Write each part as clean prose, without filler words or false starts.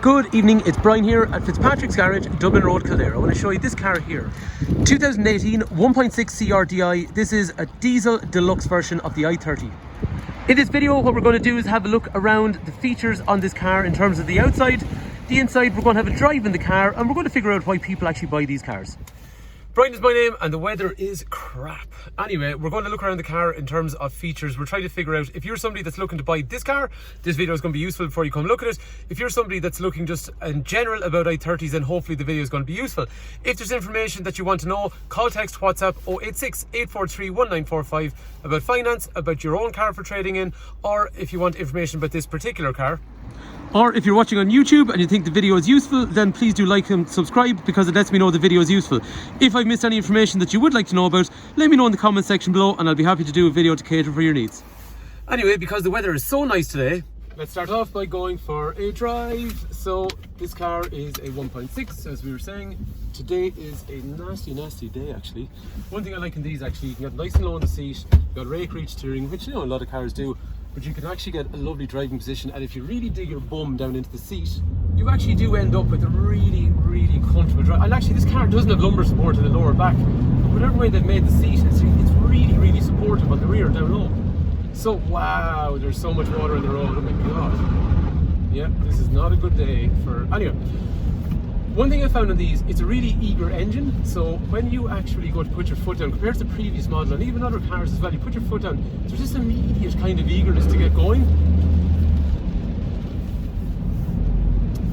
Good evening, it's Brian here at Fitzpatrick's Garage, Dublin Road, Kildare. I want to show you this car here. 2018 1.6 CRDI. This is a diesel deluxe version of the i30. In this video, what we're going to do is have a look around the features on this car in terms of the outside. The inside, we're going to have a drive in the car and we're going to figure out why people actually buy these cars. Brian is my name and the weather is crap. Anyway, we're going to look around the car in terms of features. We're trying to figure out, if you're somebody that's looking to buy this car, this video is going to be useful before you come look at it. If you're somebody that's looking just in general about i30s, then hopefully the video is going to be useful. If there's information that you want to know, call, text, WhatsApp 086 843 1945 about finance, about your own car for trading in, or if you want information about this particular car. Or if you're watching on YouTube and you think the video is useful, then please do like and subscribe because it lets me know the video is useful. If I've missed any information that you would like to know about, let me know in the comment section below and I'll be happy to do a video to cater for your needs. Anyway, because the weather is so nice today, let's start off by going for a drive. So this car is a 1.6, as we were saying. Today is a nasty day actually. One thing I like in these actually, you can get nice and low on the seat, you've got rake reach steering, which you know a lot of cars do. But you can actually get a lovely driving position, and if you really dig your bum down into the seat, you actually do end up with a really comfortable drive. And actually this car doesn't have lumbar support in the lower back, but whatever way they've made the seat, it's really supportive on the rear down low. So wow, there's so much water in the road, oh my god. Yeah, this is not a good day for... Anyway, one thing I found on these, it's a really eager engine, so when you actually go to put your foot down, compared to the previous model and even other cars as well, you put your foot down, there's this immediate kind of eagerness to get going.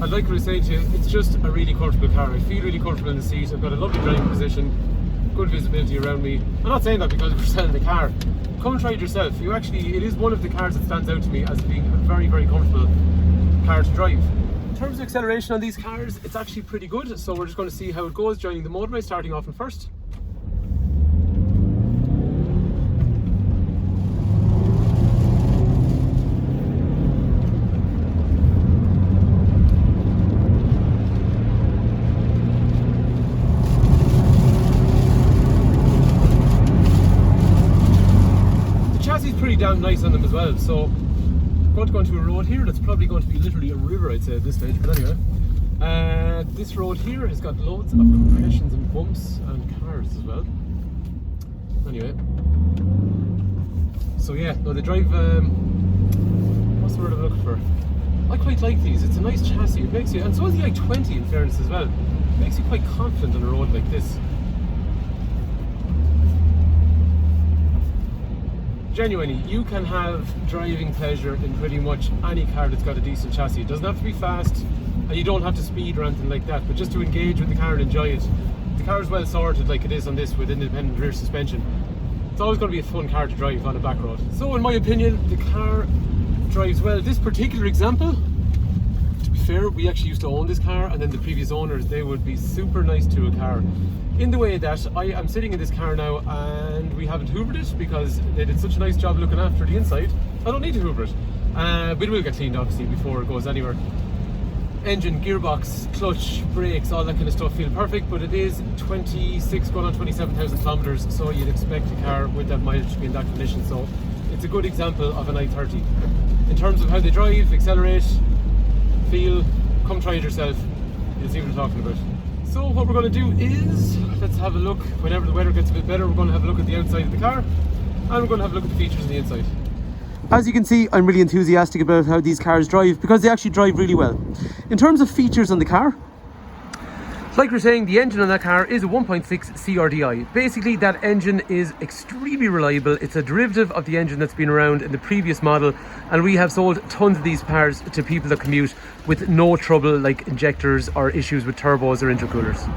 I'd like to say to you, it's just a really comfortable car. I feel really comfortable in the seat, I've got a lovely driving position, good visibility around me. I'm not saying that because we're selling the car. Come and try it yourself. It is one of the cars that stands out to me as being a very comfortable car to drive. In terms of acceleration on these cars, it's actually pretty good, so we're just going to see how it goes joining the motorway, starting off in first. The chassis is pretty damn nice on them as well, so going to go into a road here that's probably going to be literally a river, I'd say, at this stage, but anyway. This road here has got loads of compressions and bumps and cars as well. Anyway. So yeah, no, they drive, what's the word I'm looking for? I quite like these, it's a nice chassis, it makes you, and so is the i20 in fairness as well. It makes you quite confident on a road like this. Genuinely, you can have driving pleasure in pretty much any car that's got a decent chassis. It doesn't have to be fast, and you don't have to speed or anything like that, but just to engage with the car and enjoy it. The car is well sorted like it is on this with independent rear suspension. It's always going to be a fun car to drive on a back road. So in my opinion, the car drives well. This particular example, to be fair, we actually used to own this car, and then the previous owners, they would be super nice to a car. In the way that I am sitting in this car now and we haven't hoovered it because they did such a nice job looking after the inside. I don't need to hoover it. But it will get cleaned obviously before it goes anywhere. Engine, gearbox, clutch, brakes, all that kind of stuff feel perfect, but it is 26 going on 27,000 kilometers, so you'd expect a car with that mileage to be in that condition. So it's a good example of an i30. In terms of how they drive, accelerate, feel, come try it yourself. You'll see what I'm talking about. So what we're going to do is, let's have a look, whenever the weather gets a bit better, we're going to have a look at the outside of the car and we're going to have a look at the features on the inside. As you can see, I'm really enthusiastic about how these cars drive because they actually drive really well. In terms of features on the car, like we're saying, the engine on that car is a 1.6 CRDI. Basically, that engine is extremely reliable. It's a derivative of the engine that's been around in the previous model, and we have sold tons of these cars to people that commute with no trouble, like injectors or issues with turbos or intercoolers.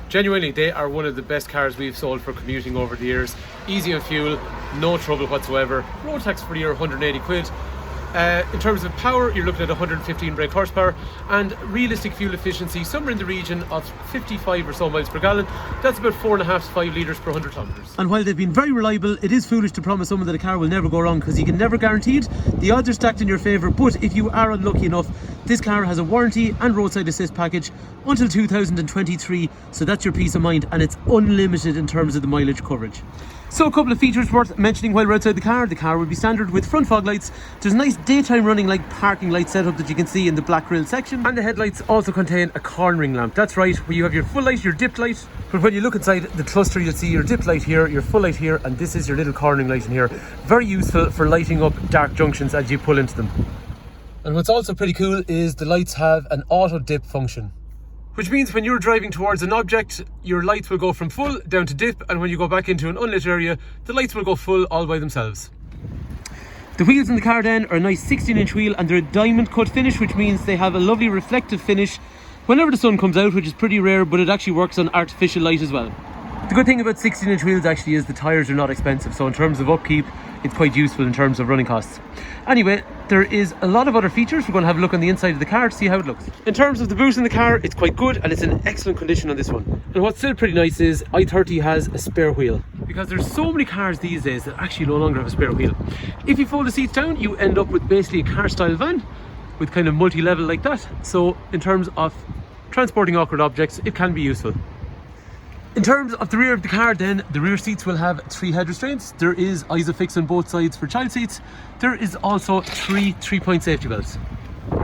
Genuinely, they are one of the best cars we've sold for commuting over the years. Easy on fuel, no trouble whatsoever. Road tax for the year, 180 quid. In terms of power, you're looking at 115 brake horsepower, and realistic fuel efficiency somewhere in the region of 55 or so miles per gallon. That's about 4.5 to 5 litres per 100 kilometres. And while they've been very reliable, it is foolish to promise someone that a car will never go wrong because you can never guarantee it. The odds are stacked in your favour, but if you are unlucky enough This car has a warranty and roadside assist package until 2023, so that's your peace of mind, and it's unlimited in terms of the mileage coverage. So a couple of features worth mentioning while we're outside the car. The car will be standard with front fog lights. There's a nice daytime running like parking light setup that you can see in the black grille section. And the headlights also contain a cornering lamp. That's right, where you have your full light, your dipped light. But when you look inside the cluster, you'll see your dipped light here, your full light here, and this is your little cornering light in here. Very useful for lighting up dark junctions as you pull into them. And what's also pretty cool is the lights have an auto dip function, which means when you're driving towards an object, your lights will go from full down to dip, and when you go back into an unlit area, the lights will go full all by themselves. The wheels in the car then are a nice 16-inch wheel, and they're a diamond cut finish, which means they have a lovely reflective finish whenever the sun comes out, which is pretty rare, but it actually works on artificial light as well. The good thing about 16-inch wheels actually is the tyres are not expensive, so in terms of upkeep, it's quite useful in terms of running costs. Anyway, there is a lot of other features. We're going to have a look on the inside of the car to see how it looks. In terms of the boot in the car, it's quite good and it's in excellent condition on this one. And what's still pretty nice is i30 has a spare wheel, because there's so many cars these days that actually no longer have a spare wheel. If you fold the seats down, you end up with basically a car style van with kind of multi-level like that. So in terms of transporting awkward objects, it can be useful. In terms of the rear of the car then, the rear seats will have 3 head restraints. There is ISOFIX on both sides for child seats. There is also 3 3-point safety belts.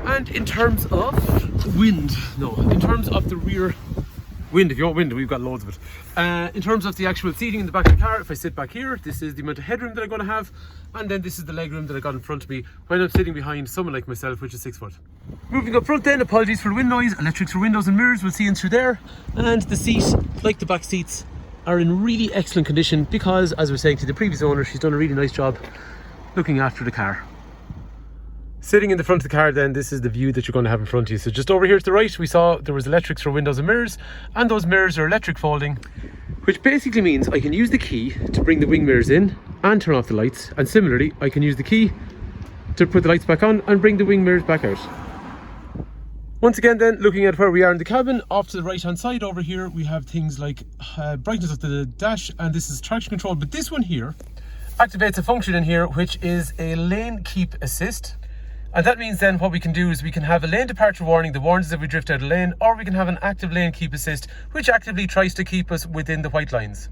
And in terms of in terms of the rear wind, if you want wind, we've got loads of it. In terms of the actual seating in the back of the car, if I sit back here, this is the amount of headroom that I'm going to have, and then this is the legroom that I got in front of me when I'm sitting behind someone like myself, which is 6 foot. Moving up front then, apologies for the wind noise, electrics for windows and mirrors, we'll see in through there. And the seat, like the back seats, are in really excellent condition because, as I was saying to the previous owner, she's done a really nice job looking after the car. Sitting in the front of the car then, this is the view that you're going to have in front of you. So just over here to the right, we saw there was electrics for windows and mirrors, and those mirrors are electric folding, which basically means I can use the key to bring the wing mirrors in and turn off the lights, and similarly I can use the key to put the lights back on and bring the wing mirrors back out. Once again then, looking at where we are in the cabin, off to the right hand side over here we have things like brightness of the dash, and this is traction control, but this one here activates a function in here which is a lane keep assist. And that means then what we can do is we can have a lane departure warning that warns us if we drift out of lane, or we can have an active lane keep assist which actively tries to keep us within the white lines.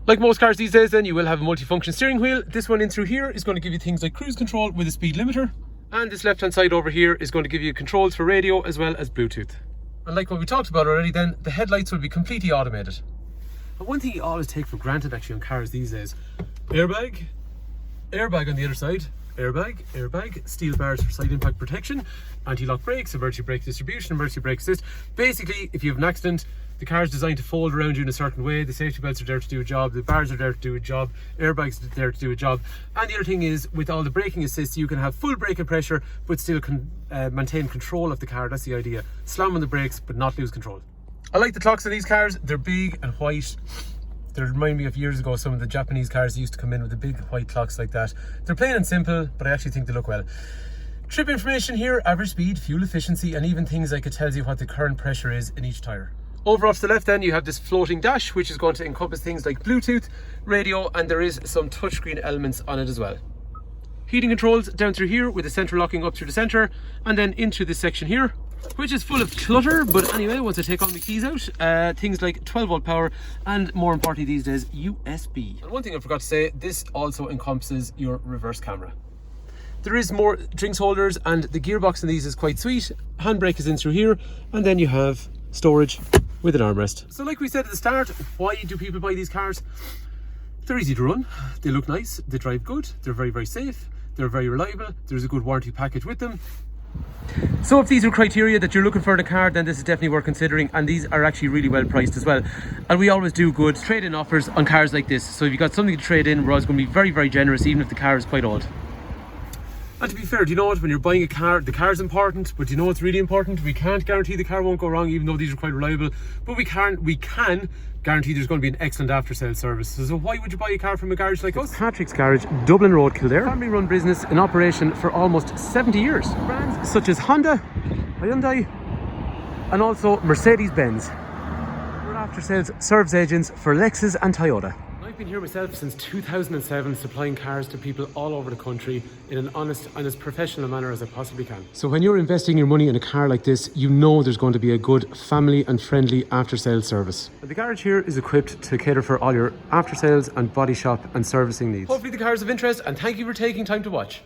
Like most cars these days then, you will have a multifunction steering wheel. This one in through here is going to give you things like cruise control with a speed limiter, and this left hand side over here is going to give you controls for radio as well as Bluetooth. And like what we talked about already then, the headlights will be completely automated. But one thing you always take for granted actually on cars these days: airbag on the other side, airbag, steel bars for side impact protection, anti-lock brakes, emergency brake distribution, emergency brake assist. Basically, if you have an accident, the car is designed to fold around you in a certain way. The safety belts are there to do a job, the bars are there to do a job, airbags are there to do a job. And the other thing is, with all the braking assists, you can have full braking pressure but still maintain control of the car. That's the idea. Slam on the brakes but not lose control. I like the clocks in these cars. They're big and white. They remind me of years ago, some of the Japanese cars used to come in with the big white clocks like that. They're plain and simple, but I actually think they look well. Trip information here: average speed, fuel efficiency, and even things like it tells you what the current pressure is in each tyre. Over off to the left then, you have this floating dash, which is going to encompass things like Bluetooth, radio, and there is some touchscreen elements on it as well. Heating controls down through here with the central locking up through the centre, and then into this section here, which is full of clutter, but anyway, once I take all my keys out, things like 12-volt power, and more importantly these days, USB. And one thing I forgot to say, this also encompasses your reverse camera. There is more drinks holders, and the gearbox in these is quite sweet. Handbrake is in through here, and then you have storage with an armrest. So like we said at the start, why do people buy these cars? They're easy to run, they look nice, they drive good, they're very, very safe, they're very reliable, there's a good warranty package with them. So if these are criteria that you're looking for in a car, then this is definitely worth considering, and these are actually really well priced as well. And we always do good trade-in offers on cars like this, so if you've got something to trade in, we're always going to be very, very generous, even if the car is quite old. And to be fair, do you know what, when you're buying a car, the car is important, but do you know what's really important? We can't guarantee the car won't go wrong, even though these are quite reliable, but we can guarantee there's going to be an excellent after-sales service. So why would you buy a car from a garage like us? Patrick's Garage, Dublin Road, Kildare. Family-run business in operation for almost 70 years. Brands such as Honda, Hyundai, and also Mercedes-Benz. We're after-sales service agents for Lexus and Toyota. I've been here myself since 2007, supplying cars to people all over the country in an honest and as professional manner as I possibly can. So when you're investing your money in a car like this, you know there's going to be a good family and friendly after-sales service. And the garage here is equipped to cater for all your after-sales and body shop and servicing needs. Hopefully the car is of interest, and thank you for taking time to watch.